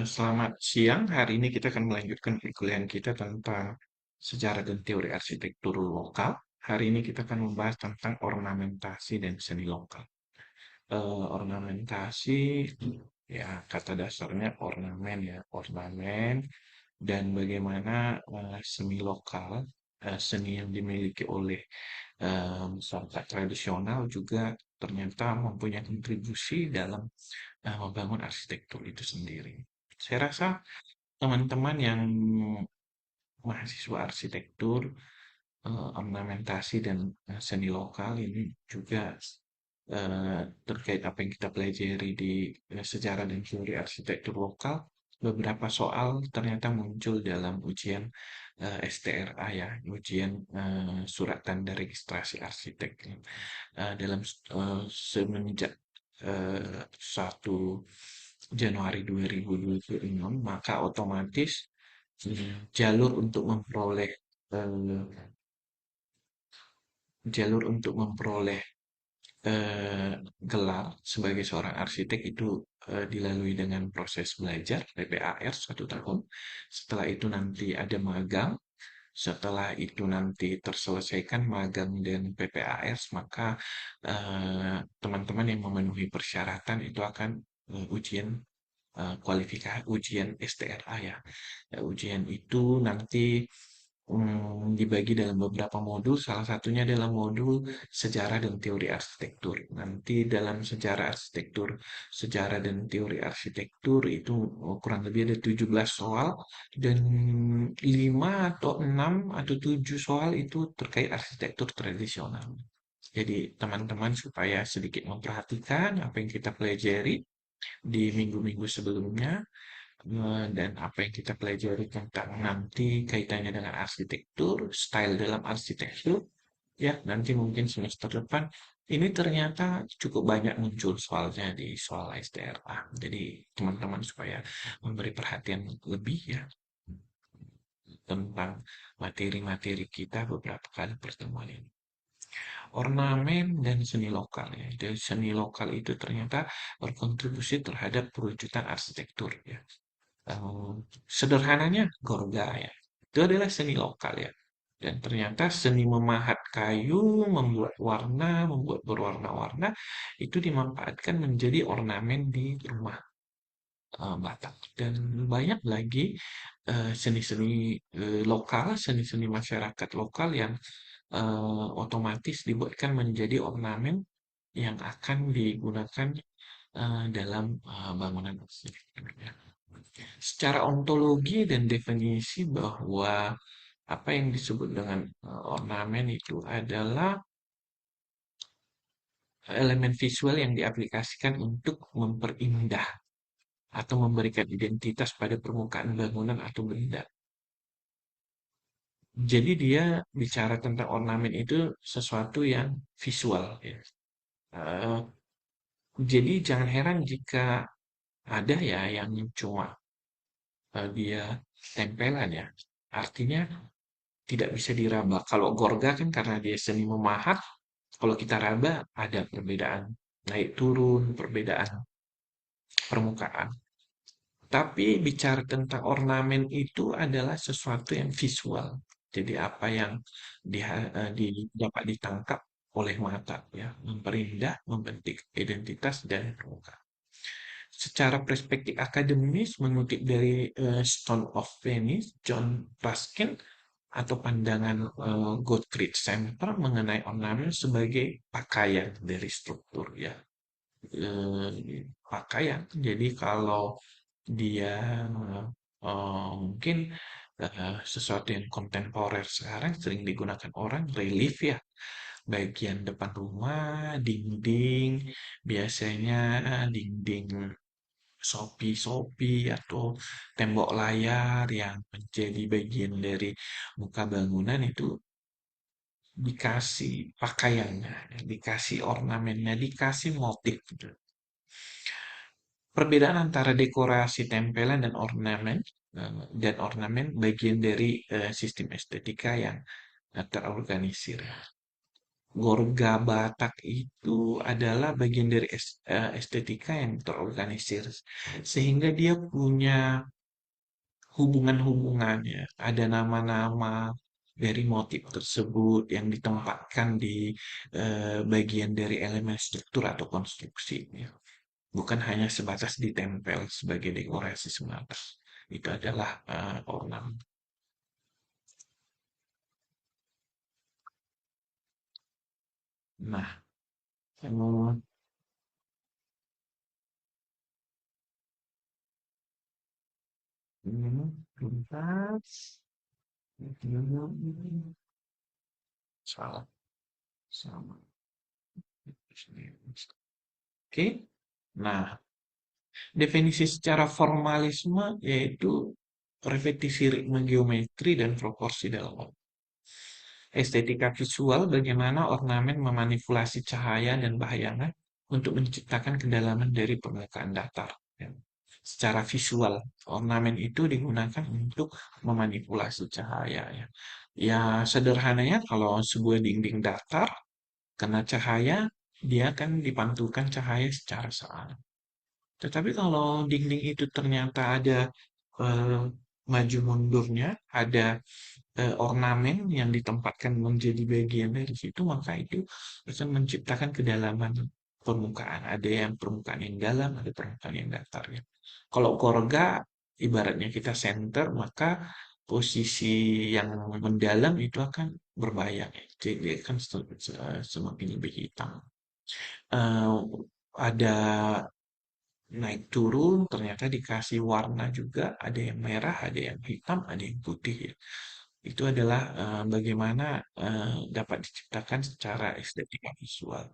Selamat siang. Hari ini kita akan melanjutkan perkuliahan kita tentang sejarah dan teori arsitektur lokal. Hari ini kita akan membahas tentang ornamentasi dan seni lokal. Ornamentasi, ya kata dasarnya ornamen ya, ornamen dan bagaimana seni lokal, seni yang dimiliki oleh masyarakat tradisional juga ternyata mempunyai kontribusi dalam membangun arsitektur itu sendiri. Saya rasa teman-teman yang mahasiswa arsitektur, ornamentasi dan seni lokal ini juga terkait apa yang kita pelajari di sejarah dan teori arsitektur lokal, beberapa soal ternyata muncul dalam ujian STRA ya, ujian surat tanda registrasi arsitek. Dalam semenjak 1 Januari 2026, maka otomatis jalur untuk memperoleh eh, jalur untuk memperoleh gelar sebagai seorang arsitek itu dilalui dengan proses belajar PPAR 1 tahun. Setelah itu nanti ada magang. Setelah itu nanti terselesaikan magang dan PPAS, maka teman-teman yang memenuhi persyaratan itu akan ujian kualifikasi ujian STRA ya. Ujian itu nanti dibagi dalam beberapa modul, salah satunya adalah modul sejarah dan teori arsitektur. Nanti dalam sejarah dan teori arsitektur itu kurang lebih ada 17 soal dan 5 atau 6 atau 7 soal itu terkait arsitektur tradisional. Jadi teman-teman supaya sedikit memperhatikan apa yang kita pelajari di minggu-minggu sebelumnya, dan apa yang kita pelajari tentang nanti kaitannya dengan arsitektur, style dalam arsitektur, ya nanti mungkin semester depan ini ternyata cukup banyak muncul soalnya di soal STRA. Jadi teman-teman supaya memberi perhatian lebih ya tentang materi-materi kita beberapa kali pertemuan ini. Ornamen dan seni lokal ya. Jadi seni lokal itu ternyata berkontribusi terhadap perwujudan arsitektur ya. Eee, Sederhananya Gorga ya, itu adalah seni lokal ya. Dan ternyata seni memahat kayu, membuat berwarna-warna, itu dimanfaatkan menjadi ornamen di rumah Batak. Dan banyak lagi seni-seni lokal, seni-seni masyarakat lokal yang otomatis dibuatkan menjadi ornamen yang akan digunakan dalam bangunan arsitektur ya. Secara ontologi dan definisi bahwa apa yang disebut dengan ornamen itu adalah elemen visual yang diaplikasikan untuk memperindah atau memberikan identitas pada permukaan bangunan atau benda. Jadi dia bicara tentang ornamen itu sesuatu yang visual ya. Eh, jadi jangan heran jika ada ya yang cuma dia tempelan ya. Artinya tidak bisa diraba. Kalau Gorga kan karena dia seni memahat, kalau kita raba ada perbedaan naik turun, perbedaan permukaan. Tapi bicara tentang ornamen itu adalah sesuatu yang visual. Jadi apa yang dapat ditangkap oleh mata ya, memperindah, membentuk identitas dan permukaan. Secara perspektif akademis, mengutip dari Stone of Venice, John Ruskin, atau pandangan Gottfried Semper mengenai ornamen sebagai pakaian dari struktur ya. Pakaian. Jadi kalau dia mungkin sesuatu yang kontemporer sekarang sering digunakan orang relief ya. Bagian depan rumah, dinding, biasanya dinding Shopee atau tembok layar yang menjadi bagian dari muka bangunan itu dikasih pakaiannya, dikasih ornamennya, dikasih motif gitu. Perbedaan antara dekorasi tempelan dan ornamen bagian dari sistem estetika yang terorganisir. Gorga Batak itu adalah bagian dari estetika yang terorganisir, sehingga dia punya hubungan-hubungannya. Ada nama-nama dari motif tersebut yang ditempatkan di bagian dari elemen struktur atau konstruksi. Ya. Bukan hanya sebatas ditempel sebagai dekorasi semata. Itu adalah ornamen. Nah, eh, ini tuntas. Salah, sama. Oke. Nah, definisi secara formalisme yaitu repetisi ritme geometri dan proporsi dalam estetika visual, bagaimana ornamen memanipulasi cahaya dan bayangan untuk menciptakan kedalaman dari permukaan datar. Ya. Secara visual, ornamen itu digunakan untuk memanipulasi cahaya. Ya, ya sederhananya kalau sebuah dinding datar kena cahaya, dia akan dipantulkan cahaya secara searah. Tetapi kalau dinding itu ternyata ada eh, maju mundurnya, ada ornamen yang ditempatkan menjadi bagian dari situ, maka itu akan menciptakan kedalaman permukaan. Ada yang permukaan yang dalam, ada permukaan yang datar. Ya. Kalau korga, ibaratnya kita center, maka posisi yang mendalam itu akan berbayang. Ya. Jadi akan semakin lebih hitam. Eh, ada naik turun, ternyata dikasih warna juga, ada yang merah, ada yang hitam, ada yang putih ya. Itu adalah bagaimana dapat diciptakan secara estetika visual.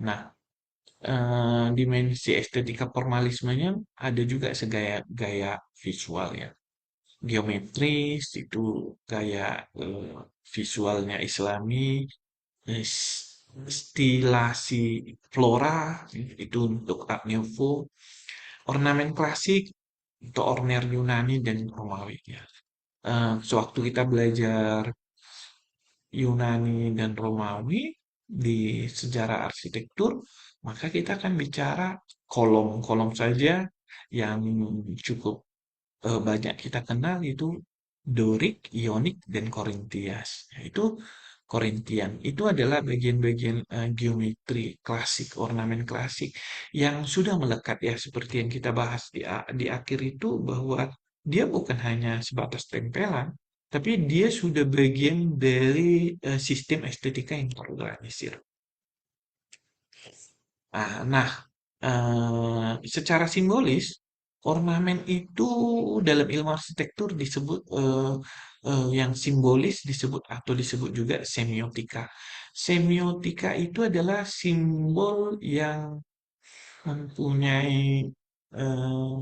Nah, dimensi estetika formalismenya ada juga segaya gaya visual ya. Geometris itu gaya visualnya Islami, stilasi flora itu untuk Art Nouveau, ornamen klasik untuk orner Yunani dan Romawi ya. Sewaktu kita belajar Yunani dan Romawi di sejarah arsitektur, maka kita akan bicara kolom-kolom saja yang cukup banyak kita kenal itu Dorik, Ionik, dan Korintias. Yaitu Korintian itu adalah bagian-bagian geometri klasik, ornamen klasik yang sudah melekat ya seperti yang kita bahas di akhir itu bahwa dia bukan hanya sebatas tempelan, tapi dia sudah bagian dari sistem estetika yang terorganisir. Nah, secara simbolis, ornamen itu dalam ilmu arsitektur disebut yang simbolis disebut atau disebut juga semiotika. Semiotika itu adalah simbol yang mempunyai eh,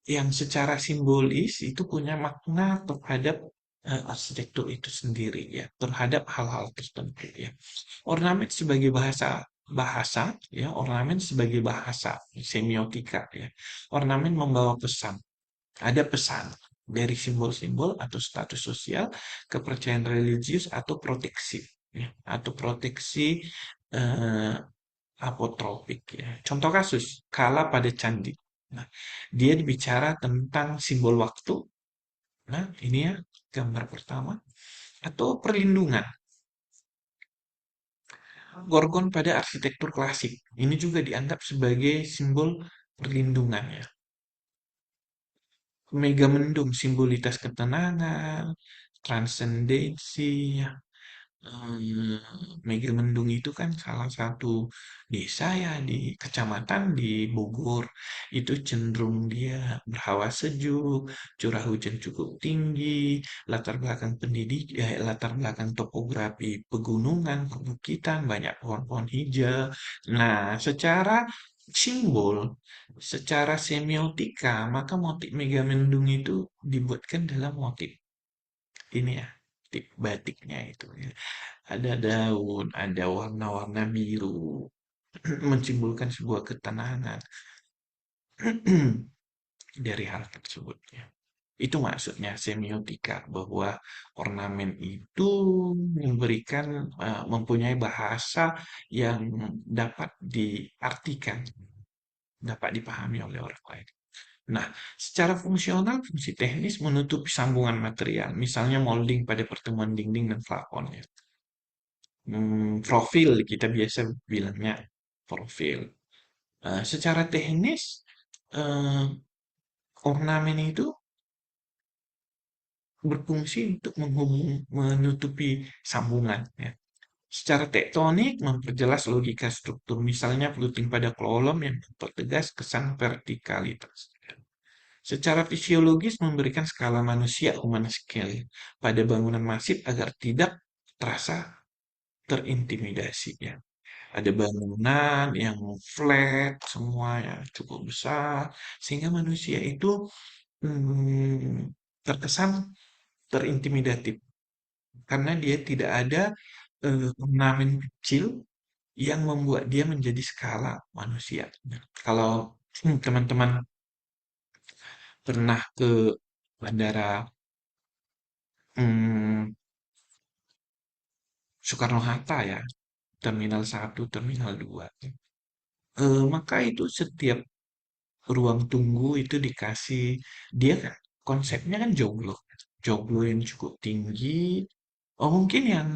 yang secara simbolis itu punya makna terhadap arsitektur itu sendiri ya, terhadap hal-hal tertentu ya. Ornamen sebagai bahasa bahasa ya, ornamen sebagai bahasa semiotika ya. Ornamen membawa pesan, ada pesan dari simbol-simbol atau status sosial, kepercayaan religius atau proteksi ya, atau proteksi eh, apotropik ya. Contoh kasus, Kala pada candi. Nah, dia bicara tentang simbol waktu. Nah, ini ya gambar pertama atau perlindungan. Gorgon pada arsitektur klasik. Ini juga dianggap sebagai simbol perlindungan ya. Megamendung simbolitas ketenangan, transendensi ya. Megamendung itu kan salah satu desa ya di kecamatan di Bogor. Itu cenderung dia berhawa sejuk, curah hujan cukup tinggi, latar belakang topografi pegunungan, perbukitan, banyak pohon-pohon hijau. Nah, secara simbol, secara semiotika, maka motif Megamendung itu dibuatkan dalam motif ini ya, motif batiknya itu ya. Ada daun, ada warna-warna biru, mensimbolkan sebuah ketenangan dari hal tersebut. Ya. Itu maksudnya semiotika, bahwa ornamen itu memberikan, mempunyai bahasa yang dapat diartikan, dapat dipahami oleh orang lain. Nah, secara fungsional, fungsi teknis menutupi sambungan material, misalnya molding pada pertemuan dinding dan plafon ya. Profil kita biasa bilangnya profil. Secara teknis, eh, ornamen itu berfungsi untuk menutupi sambungan ya. Secara tektonik memperjelas logika struktur, misalnya fluting pada kolom yang mempertegas kesan vertikalitas. Secara fisiologis memberikan skala manusia human scale pada bangunan masif agar tidak terasa terintimidasi ya. Ada bangunan yang flat semua ya cukup besar sehingga manusia itu terkesan terintimidatif karena dia tidak ada ornamen kecil yang membuat dia menjadi skala manusia. Nah, kalau teman-teman pernah ke bandara hmm, Soekarno-Hatta ya, Terminal 1, Terminal 2, maka itu setiap ruang tunggu itu dikasih, dia kan konsepnya kan joglo, joglo yang cukup tinggi. Oh mungkin yang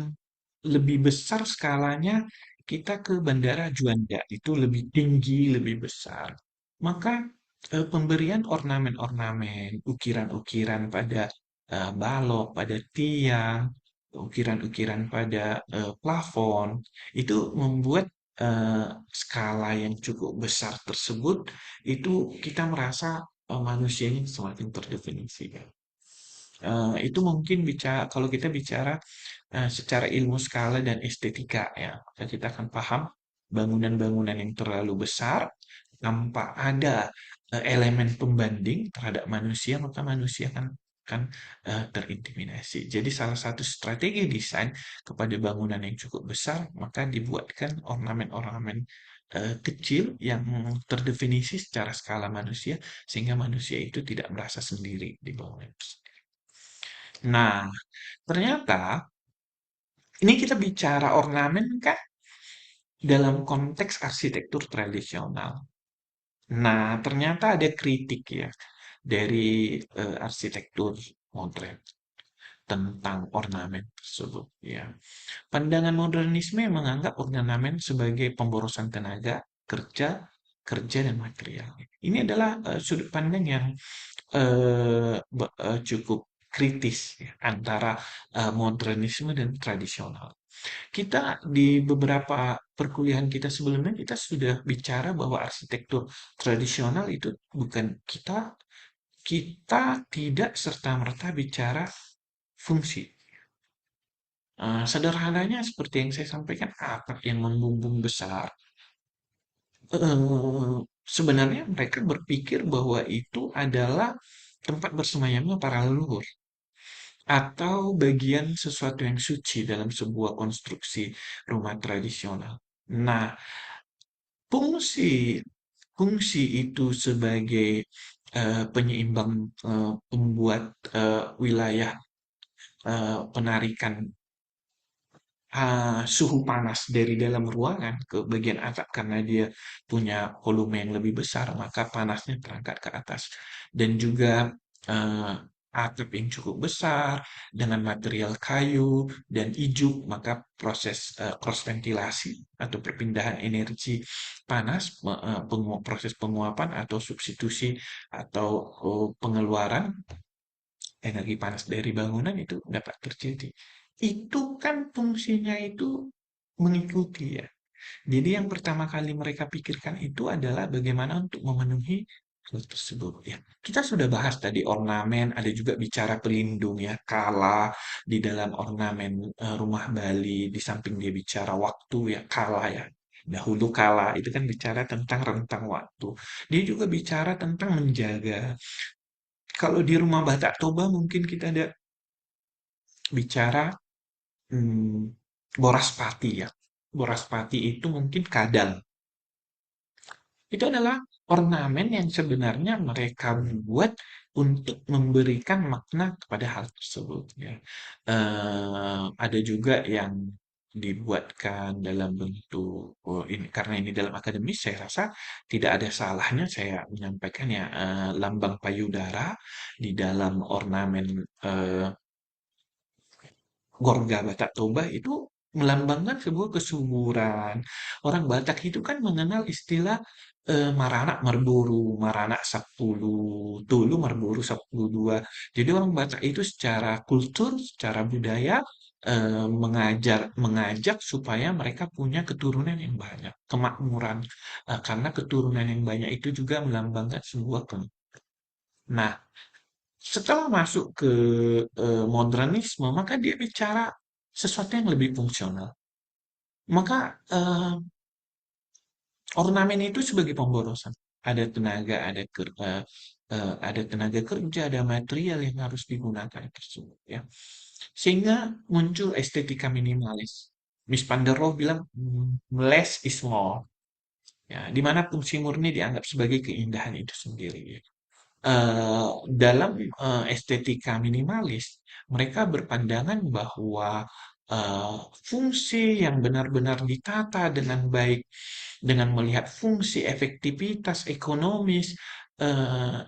lebih besar skalanya kita ke Bandara Juanda itu lebih tinggi, lebih besar. Maka pemberian ornamen-ornamen, ukiran-ukiran pada balok, pada tiang, ukiran-ukiran pada plafon, itu membuat skala yang cukup besar tersebut, itu kita merasa manusianya semakin terdefinisi. Itu mungkin kalau kita bicara secara ilmu skala dan estetika ya, maka kita akan paham bangunan-bangunan yang terlalu besar tanpa ada elemen pembanding terhadap manusia, maka manusia kan terintimidasi. Jadi salah satu strategi desain kepada bangunan yang cukup besar, maka dibuatkan ornamen-ornamen kecil yang terdefinisi secara skala manusia, sehingga manusia itu tidak merasa sendiri di bangunan tersebut. Nah, ternyata ini kita bicara ornamen kan dalam konteks arsitektur tradisional. Nah, ternyata ada kritik ya dari arsitektur modern tentang ornamen tersebut ya. Pandangan modernisme menganggap ornamen sebagai pemborosan tenaga, kerja, kerja dan material. Ini adalah sudut pandang yang cukup kritis ya, antara modernisme dan tradisional. Kita di beberapa perkuliahan kita sebelumnya kita sudah bicara bahwa arsitektur tradisional itu bukan kita tidak serta-merta bicara fungsi. Sederhananya seperti yang saya sampaikan, atap yang membumbung besar. Sebenarnya mereka berpikir bahwa itu adalah tempat bersemayamnya para leluhur atau bagian sesuatu yang suci dalam sebuah konstruksi rumah tradisional. Nah, fungsi fungsi itu sebagai penyeimbang, pembuat wilayah penarikan suhu panas dari dalam ruangan ke bagian atap karena dia punya volume yang lebih besar, maka panasnya terangkat ke atas. Dan juga eh, atap yang cukup besar dengan material kayu dan ijuk, maka proses cross ventilasi atau perpindahan energi panas, proses penguapan atau substitusi atau pengeluaran energi panas dari bangunan itu dapat terjadi. Itu kan fungsinya itu mengikuti ya. Jadi yang pertama kali mereka pikirkan itu adalah bagaimana untuk memenuhi hal tersebut ya. Kita sudah bahas tadi ornamen, ada juga bicara pelindung ya, kala di dalam ornamen rumah Bali, di samping dia bicara waktu ya, kala ya. Dahulu kala itu kan bicara tentang rentang waktu. Dia juga bicara tentang menjaga. Kalau di rumah Batak Toba mungkin kita ada bicara boras pati ya. Boras pati itu mungkin kadal. Itu adalah ornamen yang sebenarnya mereka buat untuk memberikan makna kepada hal tersebut, ya. Ada juga yang dibuatkan dalam bentuk, ini karena ini dalam akademis, saya rasa tidak ada salahnya saya menyampaikan ya, lambang payudara di dalam ornamen, eee Gorga Batak Toba itu melambangkan sebuah kesuburan. Orang Batak itu kan mengenal istilah maranak marburu, maranak sapuluh, tulu marburu sapuluh dua. Jadi orang Batak itu secara kultur, secara budaya mengajak supaya mereka punya keturunan yang banyak, kemakmuran. Karena keturunan yang banyak itu juga melambangkan sebuah Nah, setelah masuk ke modernisme, maka dia bicara sesuatu yang lebih fungsional. Maka ornamen itu sebagai pemborosan. Ada tenaga, ada tenaga kerja, ada material yang harus digunakan tersebut, ya. Sehingga muncul estetika minimalis. Miss van der Rohe bilang less is more. Ya, di mana fungsi murni dianggap sebagai keindahan itu sendiri, ya. Dalam estetika minimalis, mereka berpandangan bahwa fungsi yang benar-benar ditata dengan baik, dengan melihat fungsi, efektivitas, ekonomis, eh,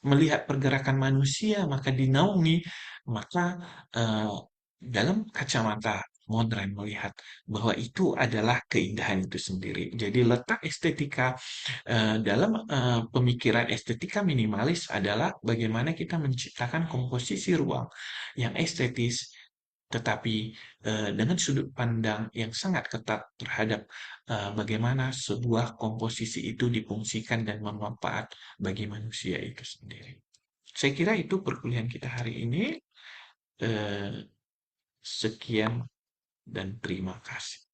melihat pergerakan manusia, maka dinaungi, maka eh, dalam kacamata modern melihat bahwa itu adalah keindahan itu sendiri. Jadi letak estetika dalam pemikiran estetika minimalis adalah bagaimana kita menciptakan komposisi ruang yang estetis, tetapi dengan sudut pandang yang sangat ketat terhadap bagaimana sebuah komposisi itu difungsikan dan bermanfaat bagi manusia itu sendiri. Saya kira itu perkuliahan kita hari ini. Eh, Sekian dan terima kasih.